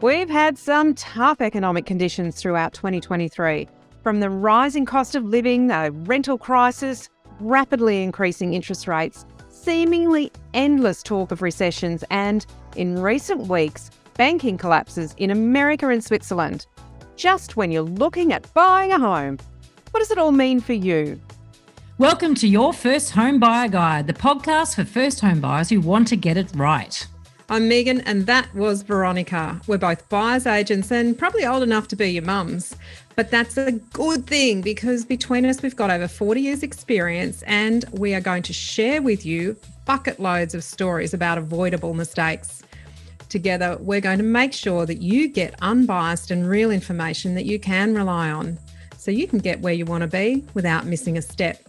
We've had some tough economic conditions throughout 2023, from the rising cost of living, a rental crisis, rapidly increasing interest rates, seemingly endless talk of recessions, and, in recent weeks, banking collapses in America and Switzerland. Just when you're looking at buying a home. What does it all mean for you? Welcome to Your First Home Buyer Guide, the podcast for first home buyers who want to get it right. I'm Meighan and that was Veronica. We're both buyer's agents and probably old enough to be your mums. But that's a good thing because between us we've got over 40 years experience and we are going to share with you bucket loads of stories about avoidable mistakes. Together we're going to make sure that you get unbiased and real information that you can rely on so you can get where you want to be without missing a step.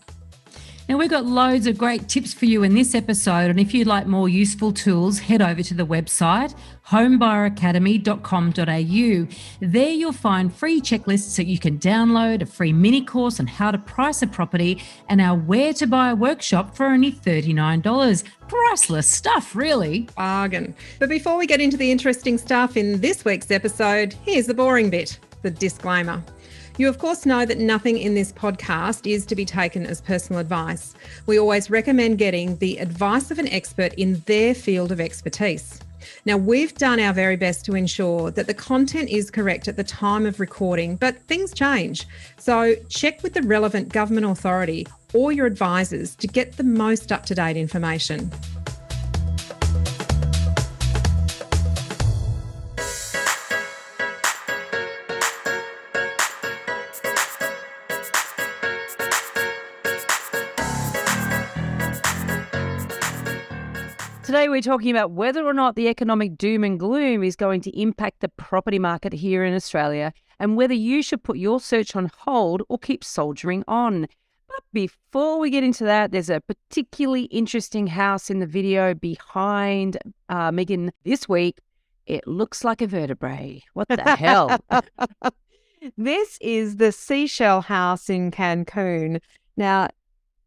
Now, we've got loads of great tips for you in this episode, and if you'd like more useful tools, head over to the website homebuyeracademy.com.au. There you'll find free checklists that you can download, a free mini course on how to price a property, and our Where to Buy workshop for only $39. Priceless stuff, really. Bargain. But before we get into the interesting stuff in this week's episode, here's the boring bit, the disclaimer. You, of course, know that nothing in this podcast is to be taken as personal advice. We always recommend getting the advice of an expert in their field of expertise. Now, we've done our very best to ensure that the content is correct at the time of recording, but things change. So check with the relevant government authority or your advisors to get the most up-to-date information. Today we're talking about whether or not the economic doom and gloom is going to impact the property market here in Australia and whether you should put your search on hold or keep soldiering on. But before we get into that, there's a particularly interesting house in the video behind Meighan this week. It looks like a vertebrae. What the hell? This is the Seashell house in Cancun. Now,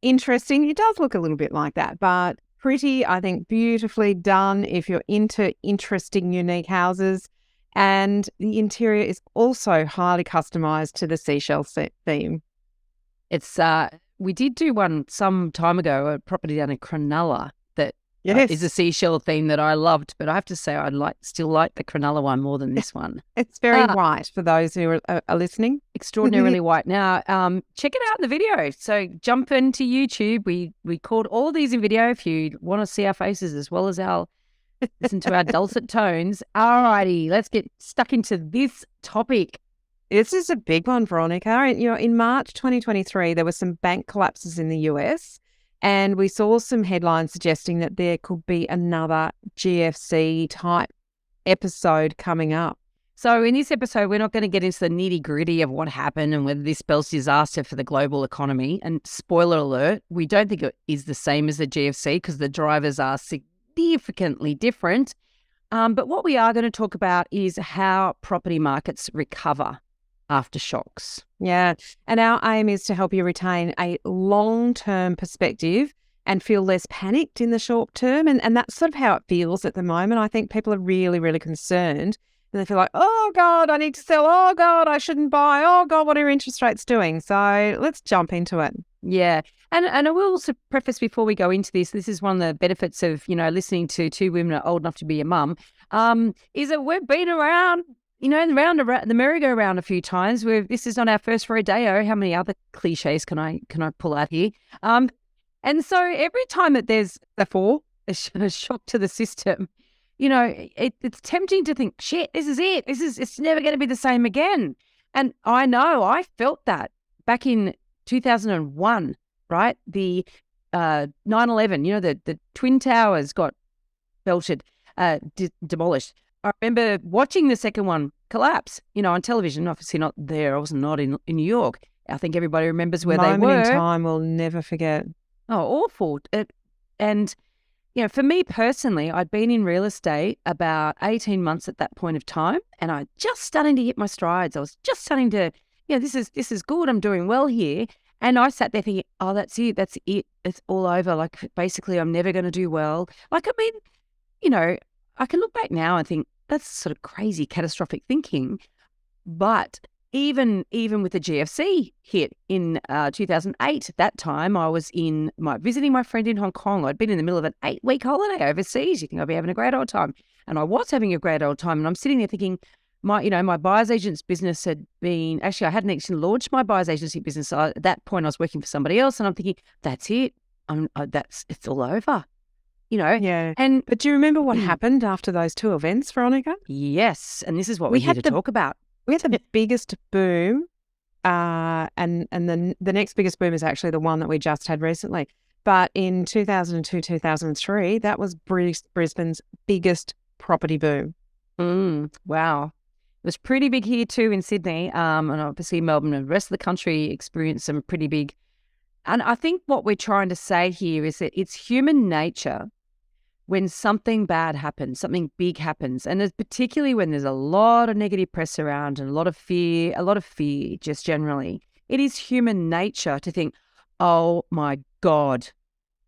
interesting. It does look a little bit like that, but pretty, I think, beautifully done if you're into interesting, unique houses. And the interior is also highly customised to the seashell theme. It's we did do one some time ago, a property down in Cronulla that is a seashell theme that I loved. But I have to say I still like the Cronulla one more than this one. It's very white for those who are listening. Extraordinarily white. Now, check it out in the video. So jump into YouTube. We caught all these in video if you want to see our faces as well as listen to our dulcet tones. All righty, let's get stuck into this topic. This is a big one, Veronica. You know, in March 2023, there were some bank collapses in the US, and we saw some headlines suggesting that there could be another GFC type episode coming up. So in this episode, we're not going to get into the nitty-gritty of what happened and whether this spells disaster for the global economy. And spoiler alert, we don't think it is the same as the GFC because the drivers are significantly different. But what we are going to talk about is how property markets recover after shocks. Yeah, and our aim is to help you retain a long-term perspective and feel less panicked in the short term. And that's sort of how it feels at the moment. I think people are really, really concerned. And they feel like, oh, God, I need to sell. Oh, God, I shouldn't buy. Oh, God, what are interest rates doing? So let's jump into it. Yeah. And I will also preface before we go into this is one of the benefits of, listening to two women that are old enough to be a mum, is that we've been around, around the merry-go-round a few times. This is not our first rodeo. How many other cliches can I pull out here? And so every time that there's a shock to the system, it's tempting to think, shit, this is it. It's never going to be the same again. And I know I felt that back in 2001, right? The 9/11, the Twin Towers got belted, demolished. I remember watching the second one collapse, on television, obviously not there. I was not in New York. I think everybody remembers where they were. Moment in time we'll never forget. Oh, awful. And for me personally, I'd been in real estate about 18 months at that point of time, and I just starting to hit my strides. I was just starting to, this is good. I'm doing well here. And I sat there thinking, oh, that's it. It's all over. Like, basically, I'm never going to do well. Like, I mean, I can look back now and think that's sort of crazy catastrophic thinking. But even with the GFC hit in 2008, at that time I was visiting my friend in Hong Kong. I'd been in the middle of an 8-week holiday overseas. You think I'd be having a great old time. And I was having a great old time. And I'm sitting there thinking, my buyer's agent's business I hadn't actually launched my buyer's agency business. So at that point I was working for somebody else, and I'm thinking, that's it. It's all over. Yeah. But do you remember what happened after those two events, Veronica? Yes. And this is what we're here to talk about. We had the biggest boom, and the next biggest boom is actually the one that we just had recently. But in 2002, 2003, that was Brisbane's biggest property boom. Wow. It was pretty big here too in Sydney, and obviously Melbourne and the rest of the country experienced some pretty big. And I think what we're trying to say here is that it's human nature when something bad happens, something big happens, and particularly when there's a lot of negative press around and a lot of fear just generally, it is human nature to think, oh my God,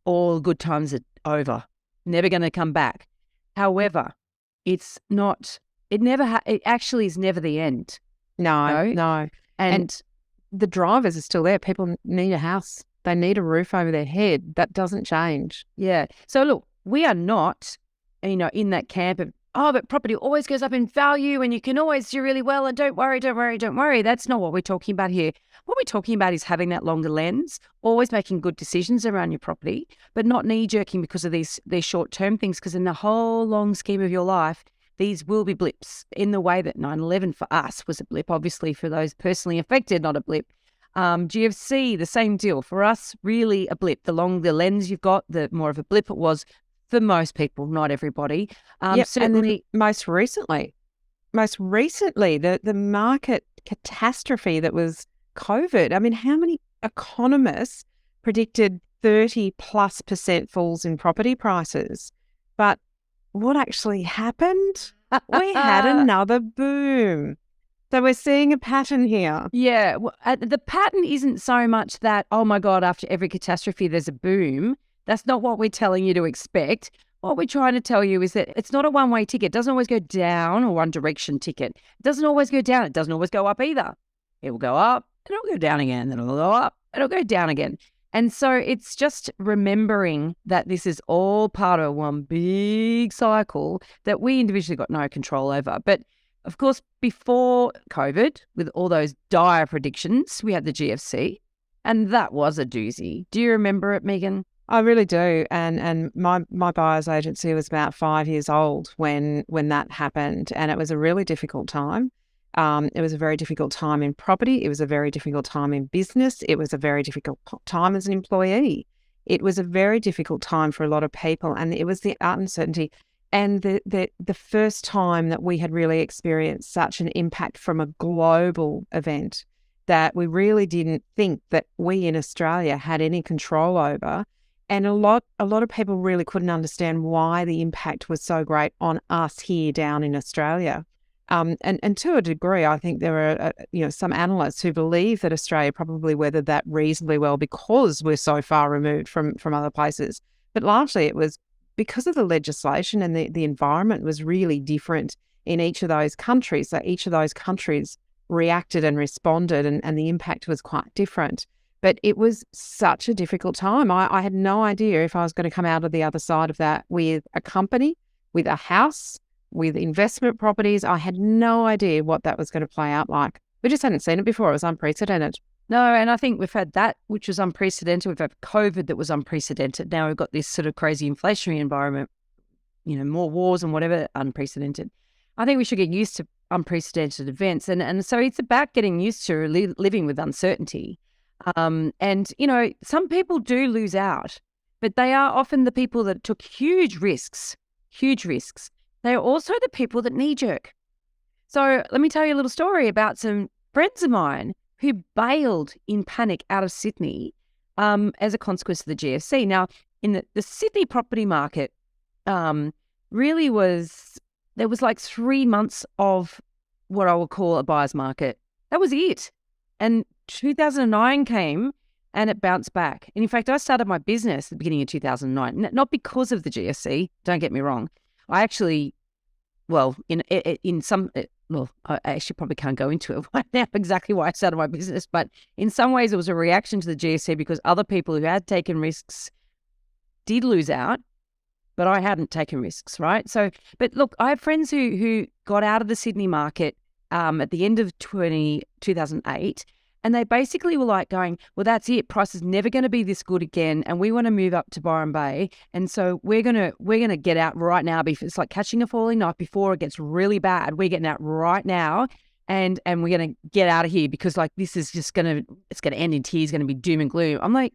all good times are over, never going to come back. However, it's not, it actually is never the end. No. And the drivers are still there. People need a house. They need a roof over their head. That doesn't change. Yeah. So look, we are not, in that camp of, but property always goes up in value and you can always do really well and don't worry. That's not what we're talking about here. What we're talking about is having that longer lens, always making good decisions around your property, but not knee-jerking because of these short-term things, because in the whole long scheme of your life, these will be blips in the way that 9/11 for us was a blip, obviously for those personally affected, not a blip. GFC, the same deal. For us, really a blip. The longer lens you've got, the more of a blip it was for most people, not everybody. Certainly, and most recently, the market catastrophe that was COVID. I mean, how many economists predicted 30+% falls in property prices? But what actually happened? We had another boom. So we're seeing a pattern here. Yeah. Well, the pattern isn't so much that, oh my God, after every catastrophe, there's a boom. That's not what we're telling you to expect. What we're trying to tell you is that it's not a one-way ticket. It doesn't always go down, or one-direction ticket. It doesn't always go down. It doesn't always go up either. It will go up, and it'll go down again, then it'll go up, and it'll go down again. And so it's just remembering that this is all part of one big cycle that we individually got no control over. But of course, before COVID, with all those dire predictions, we had the GFC, and that was a doozy. Do you remember it, Meighan? I really do. And my buyer's agency was about 5 years old when that happened, and it was a really difficult time. It was a very difficult time in property. It was a very difficult time in business. It was a very difficult time as an employee. It was a very difficult time for a lot of people, and it was the uncertainty. And the first time that we had really experienced such an impact from a global event that we really didn't think that we in Australia had any control over. And a lot of people really couldn't understand why the impact was so great on us here down in Australia. And to a degree, I think there are some analysts who believe that Australia probably weathered that reasonably well because we're so far removed from other places. But largely it was because of the legislation, and the environment was really different in each of those countries. So each of those countries reacted and responded, and the impact was quite different. But it was such a difficult time. I had no idea if I was going to come out of the other side of that with a company, with a house, with investment properties. I had no idea what that was going to play out like. We just hadn't seen it before. It was unprecedented. No, and I think we've had that, which was unprecedented. We've had COVID that was unprecedented. Now we've got this sort of crazy inflationary environment, more wars and whatever, unprecedented. I think we should get used to unprecedented events. And so it's about getting used to living with uncertainty. And some people do lose out, but they are often the people that took huge risks. They are also the people that knee-jerk. So let me tell you a little story about some friends of mine who bailed in panic out of Sydney as a consequence of the GFC. Now, in the Sydney property market really there was like 3 months of what I would call a buyer's market. That was it. And 2009 came and it bounced back. And in fact, I started my business at the beginning of 2009, not because of the GFC, don't get me wrong. I actually well, in some, well, I actually probably can't go into it right now exactly why it's out of my business, but in some ways it was a reaction to the GFC because other people who had taken risks did lose out, but I hadn't taken risks, right? So, but look, I have friends who got out of the Sydney market at the end of 2008, and they basically were like going, well, that's it. Price is never going to be this good again, and we want to move up to Byron Bay, and so we're gonna get out right now. It's like catching a falling knife before it gets really bad. We're getting out right now, and we're gonna get out of here because like this is just gonna end in tears. Going to be doom and gloom. I'm like,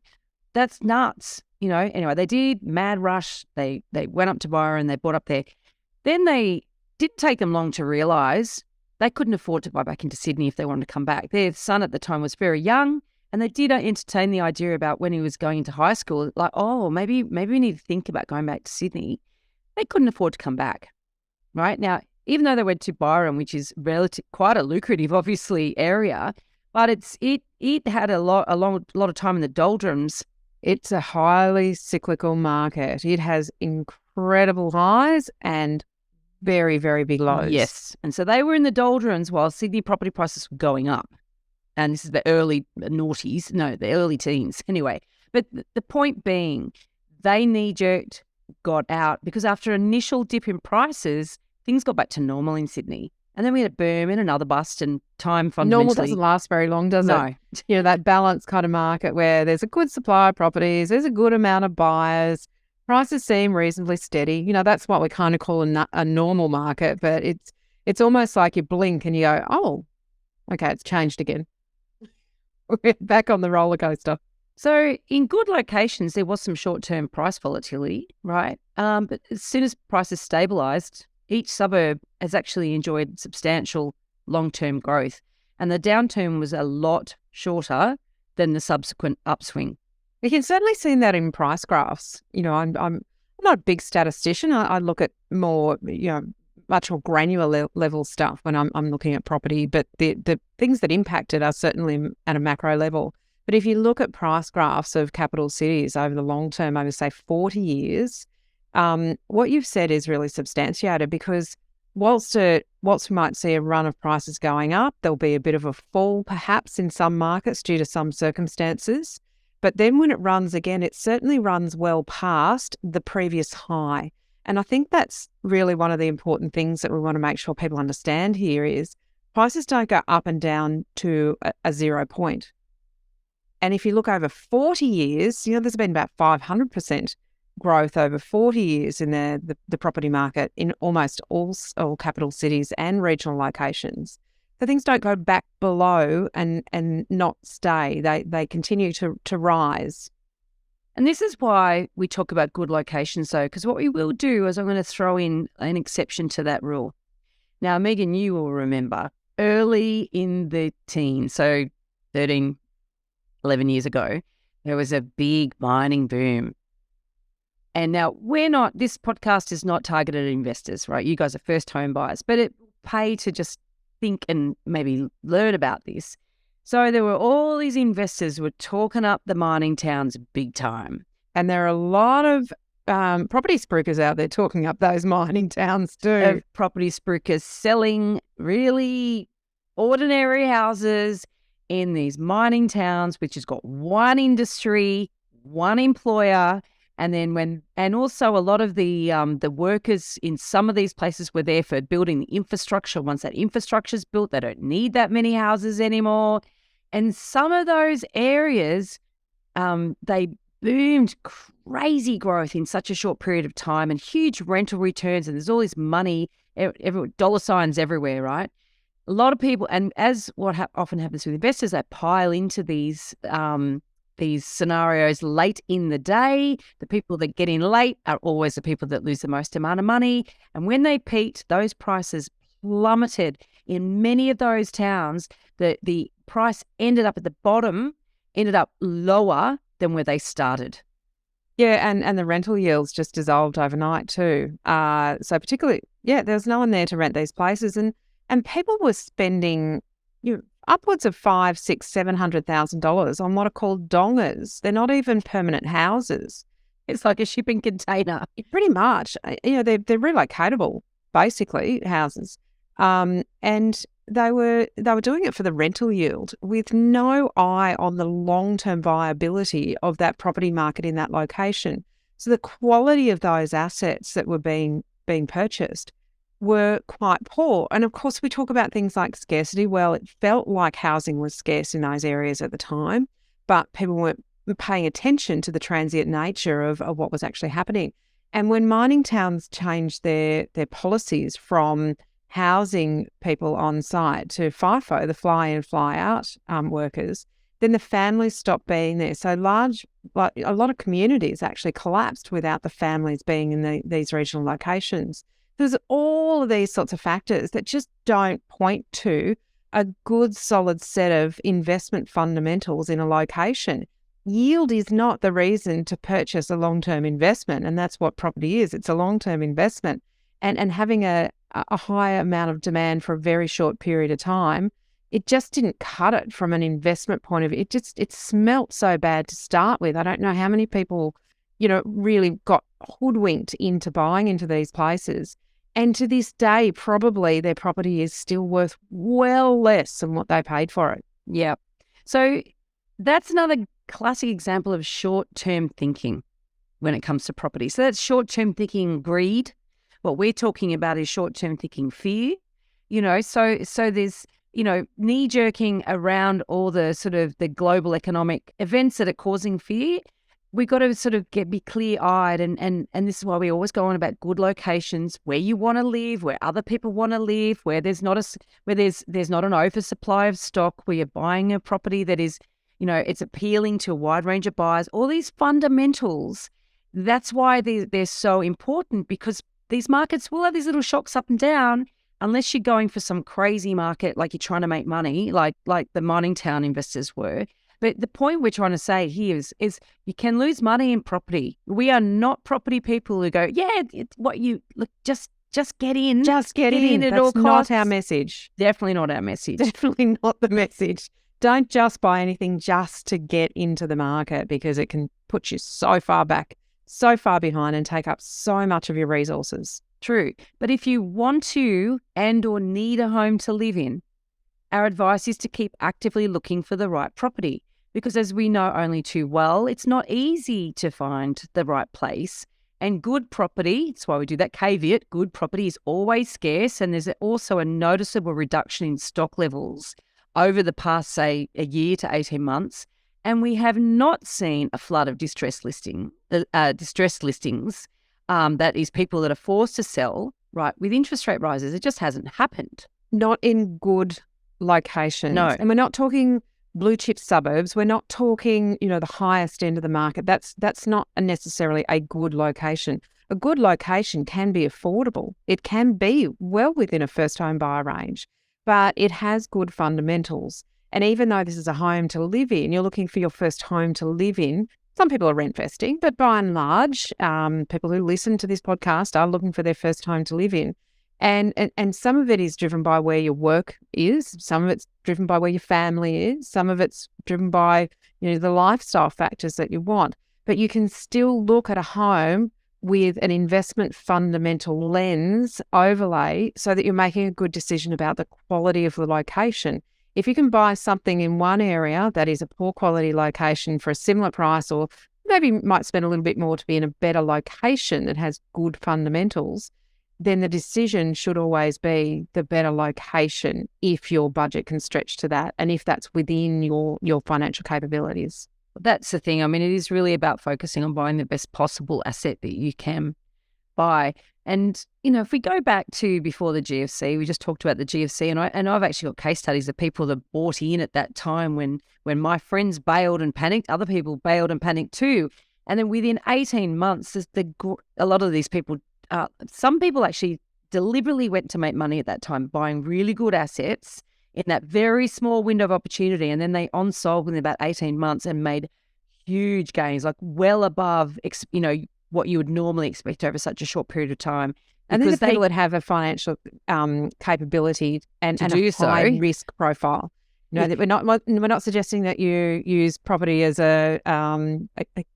that's nuts. Anyway, they did mad rush. They went up to Byron, they bought up there. Then they didn't take them long to realise they couldn't afford to buy back into Sydney if they wanted to come back. Their son at the time was very young, and they did entertain the idea about when he was going into high school, like, oh, maybe we need to think about going back to Sydney. They couldn't afford to come back, right? Now, even though they went to Byron, which is quite a lucrative, obviously, area, but it had a lot of time in the doldrums. It's a highly cyclical market. It has incredible highs and very, very big lows. Yes. And so they were in the doldrums while Sydney property prices were going up. And this is the early the early teens anyway. But the point being, they knee-jerked, got out because after an initial dip in prices, things got back to normal in Sydney. And then we had a boom and another bust and time fundamentally. Normal doesn't last very long, does it? No. That balanced kind of market where there's a good supply of properties, there's a good amount of buyers, prices seem reasonably steady. That's what we kind of call a normal market, but it's almost like you blink and you go, oh, okay, it's changed again. We're back on the roller coaster. So in good locations, there was some short-term price volatility, right? But as soon as prices stabilised, each suburb has actually enjoyed substantial long-term growth. And the downturn was a lot shorter than the subsequent upswing. You can certainly see that in price graphs. I'm not a big statistician. I look at more, much more granular level stuff when I'm looking at property. But the things that impact it are certainly at a macro level. But if you look at price graphs of capital cities over the long term, over say 40 years, what you've said is really substantiated because whilst we might see a run of prices going up, there'll be a bit of a fall perhaps in some markets due to some circumstances. But then when it runs again, it certainly runs well past the previous high. And I think that's really one of the important things that we want to make sure people understand here is prices don't go up and down to a 0 point. And if you look over 40 years, there's been about 500% growth over 40 years in the property market in almost all capital cities and regional locations. So things don't go back below and not stay. They continue to rise. And this is why we talk about good locations, though, because what we will do is I'm going to throw in an exception to that rule. Now, Meighan, you will remember early in the teens, so 13, 11 years ago, there was a big mining boom. And now this podcast is not targeted at investors, right? You guys are first home buyers, but it pay to just think and maybe learn about this. So there were all these investors who were talking up the mining towns big time. And there are a lot of property spruikers out there talking up those mining towns too. Property spruikers selling really ordinary houses in these mining towns, which has got one industry, one employer. And also a lot of the workers in some of these places were there for building the infrastructure. Once that infrastructure is built, they don't need that many houses anymore. And some of those areas, they boomed crazy growth in such a short period of time and huge rental returns. And there's all this money, dollar signs everywhere, right? A lot of people, and as what often happens with investors, they pile into these scenarios late in the day. The people that get in late are always the people that lose the most amount of money. And when they peaked, those prices plummeted. In many of those towns, the price ended up at the bottom, ended up lower than where they started. Yeah, and the rental yields just dissolved overnight too. So particularly, there's no one there to rent these places. And people were spending upwards of $500,000, $600,000, $700,000 on what are called dongers. They're not even permanent houses. It's like a shipping container. Pretty much. They're relocatable, basically houses. And they were doing it for the rental yield with no eye on the long-term viability of that property market in that location. So the quality of those assets that were being purchased were quite poor. And of course, we talk about things like scarcity. Well, it felt like housing was scarce in those areas at the time, but people weren't paying attention to the transient nature of what was actually happening. And when mining towns changed their policies from housing people on site to FIFO, the fly in, fly out workers, then the families stopped being there. So a lot of communities actually collapsed without the families being in these regional locations. There's all of these sorts of factors that just don't point to a good, solid set of investment fundamentals in a location. Yield is not the reason to purchase a long-term investment, and that's what property is. It's a long-term investment. And having a high amount of demand for a very short period of time, it just didn't cut it from an investment point of view. It smelt so bad to start with. I don't know how many people, really got hoodwinked into buying into these places. And to this day, probably their property is still worth well less than what they paid for it. Yeah. So that's another classic example of short-term thinking when it comes to property. So that's short-term thinking greed. What we're talking about is short-term thinking fear. So there's, knee-jerking around all the sort of the global economic events that are causing fear. We've got to sort of be clear-eyed, and this is why we always go on about good locations, where you want to live, where other people want to live, where there's not an oversupply of stock, where you're buying a property that is, it's appealing to a wide range of buyers. All these fundamentals, that's why they're so important, because these markets will have these little shocks up and down, unless you're going for some crazy market, like you're trying to make money, like the mining town investors were. But the point we're trying to say here is you can lose money in property. We are not property people who go, just get in. Just get in. At That's all not costs. our message. Definitely not our message. Definitely not the message. Don't just buy anything just to get into the market, because it can put you so far back, so far behind, and take up so much of your resources. True. But if you want to or need a home to live in, our advice is to keep actively looking for the right property, because as we know only too well, it's not easy to find the right place. And good property, that's why we do that caveat, good property is always scarce, and there's also a noticeable reduction in stock levels over the past, say, a year to 18 months. And we have not seen a flood of distressed listings, that is people that are forced to sell, right, with interest rate rises. It just hasn't happened. Not in good locations. No. And we're not talking blue chip suburbs. We're not talking, the highest end of the market. That's not necessarily a good location. A good location can be affordable. It can be well within a first home buyer range, but it has good fundamentals. And even though this is a home to live in, you're looking for your first home to live in. Some people are rent vesting, but by and large, people who listen to this podcast are looking for their first home to live in. And some of it is driven by where your work is. Some of it's driven by where your family is. Some of it's driven by, the lifestyle factors that you want. But you can still look at a home with an investment fundamental lens overlay so that you're making a good decision about the quality of the location. If you can buy something in one area that is a poor quality location for a similar price, or maybe might spend a little bit more to be in a better location that has good fundamentals, then the decision should always be the better location if your budget can stretch to that and if that's within your financial capabilities. That's the thing. I mean, it is really about focusing on buying the best possible asset that you can buy. And, if we go back to before the GFC, we just talked about the GFC, and I've actually got case studies of people that bought in at that time when my friends bailed and panicked, other people bailed and panicked too. And then within 18 months, a lot of these people, some people actually deliberately went to make money at that time, buying really good assets in that very small window of opportunity. And then they on-sold within about 18 months and made huge gains, like well above, what you would normally expect over such a short period of time. And these are people that have a financial capability and do a high risk profile. that we're not suggesting that you use property as a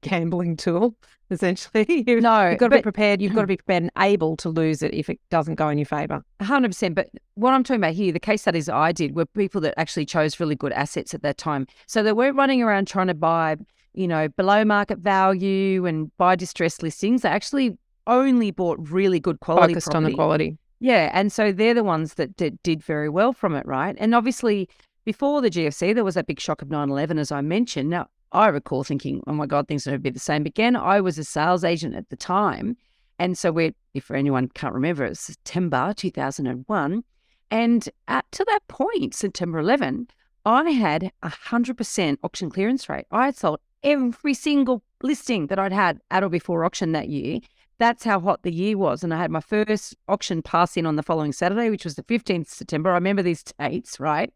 gambling tool. Essentially, you've got to be prepared. You've got to be prepared and able to lose it if it doesn't go in your favour. 100%. But what I'm talking about here, the case studies I did were people that actually chose really good assets at that time. So they weren't running around trying to buy, below market value and buy distressed listings. They actually only bought really good quality Focused property. on the quality. Yeah. And so they're the ones that did very well from it, right? And obviously, before the GFC, there was that big shock of 9/11, as I mentioned. Now, I recall thinking, oh my God, things are going to be the same again. I was a sales agent at the time. And so if anyone can't remember, it was September 2001. And to that point, September 11, I had 100% auction clearance rate. I had sold every single listing that I'd had at or before auction that year. That's how hot the year was. And I had my first auction pass in on the following Saturday, which was the 15th September. I remember these dates, right?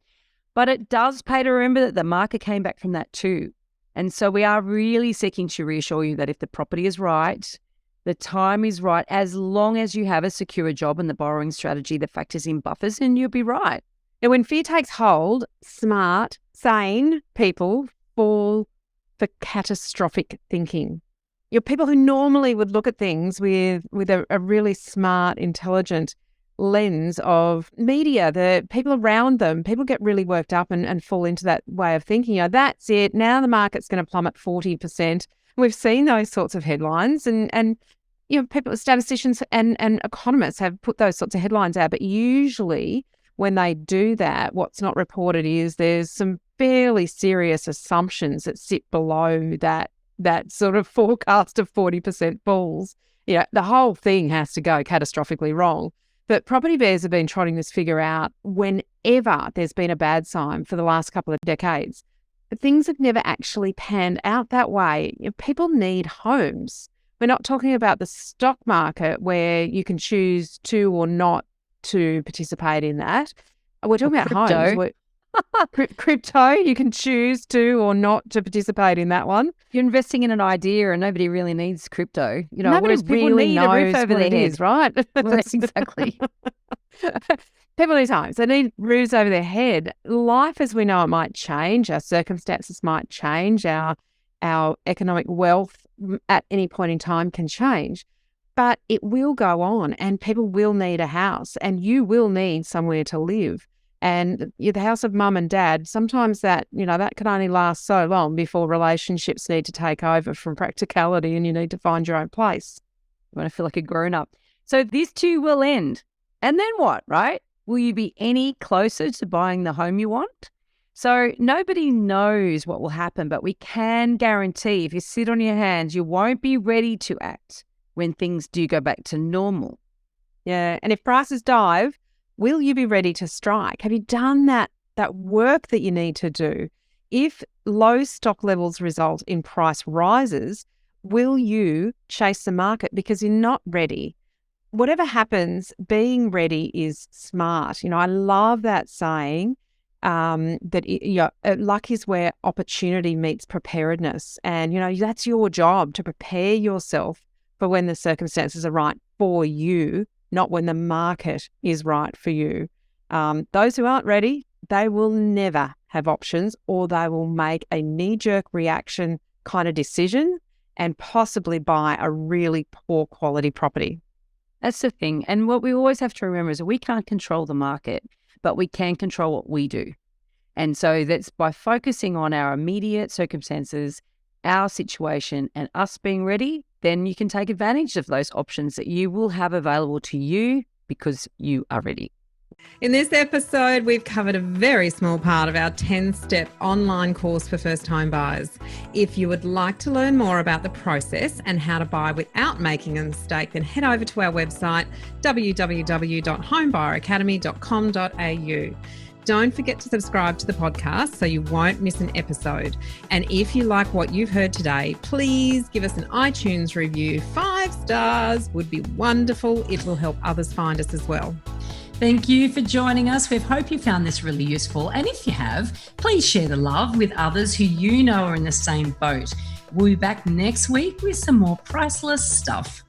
But it does pay to remember that the market came back from that too. And so we are really seeking to reassure you that if the property is right, the time is right, as long as you have a secure job and the borrowing strategy that factors in buffers, and you'll be right. Now, when fear takes hold, smart, sane people fall for catastrophic thinking. People who normally would look at things with a really smart, intelligent lens of media, the people around them, people get really worked up and fall into that way of thinking. That's it. Now the market's going to plummet 40%. We've seen those sorts of headlines and people, statisticians and economists have put those sorts of headlines out. But usually when they do that, what's not reported is there's some fairly serious assumptions that sit below that sort of forecast of 40% falls. The whole thing has to go catastrophically wrong. But property bears have been trotting this figure out whenever there's been a bad sign for the last couple of decades. But things have never actually panned out that way. People need homes. We're not talking about the stock market where you can choose to or not to participate in that. We're talking about homes. Crypto, you can choose to or not to participate in that one. You're investing in an idea and nobody really needs crypto. Nobody really knows a roof over their head, right? Well, exactly. People need homes. They need roofs over their head. Life as we know it might change. Our circumstances might change. Our economic wealth at any point in time can change. But it will go on and people will need a house and you will need somewhere to live. And the house of mum and dad, sometimes that can only last so long before relationships need to take over from practicality and you need to find your own place. You want to feel like a grown-up. So this too will end. And then what, right? Will you be any closer to buying the home you want? So nobody knows what will happen, but we can guarantee if you sit on your hands, you won't be ready to act when things do go back to normal. Yeah, and if prices dive, will you be ready to strike? Have you done that work that you need to do? If low stock levels result in price rises, will you chase the market because you're not ready? Whatever happens, being ready is smart. I love that saying that luck is where opportunity meets preparedness. And, that's your job to prepare yourself for when the circumstances are right for you, not when the market is right for you. Those who aren't ready, they will never have options or they will make a knee-jerk reaction kind of decision and possibly buy a really poor quality property. That's the thing. And what we always have to remember is that we can't control the market, but we can control what we do. And so that's by focusing on our immediate circumstances, our situation and us being ready, then you can take advantage of those options that you will have available to you because you are ready. In this episode, we've covered a very small part of our 10-step online course for first-time buyers. If you would like to learn more about the process and how to buy without making a mistake, then head over to our website, www.homebuyeracademy.com.au. Don't forget to subscribe to the podcast so you won't miss an episode. And if you like what you've heard today, please give us an iTunes review. 5 stars would be wonderful. It will help others find us as well. Thank you for joining us. We hope you found this really useful. And if you have, please share the love with others who you know are in the same boat. We'll be back next week with some more priceless stuff.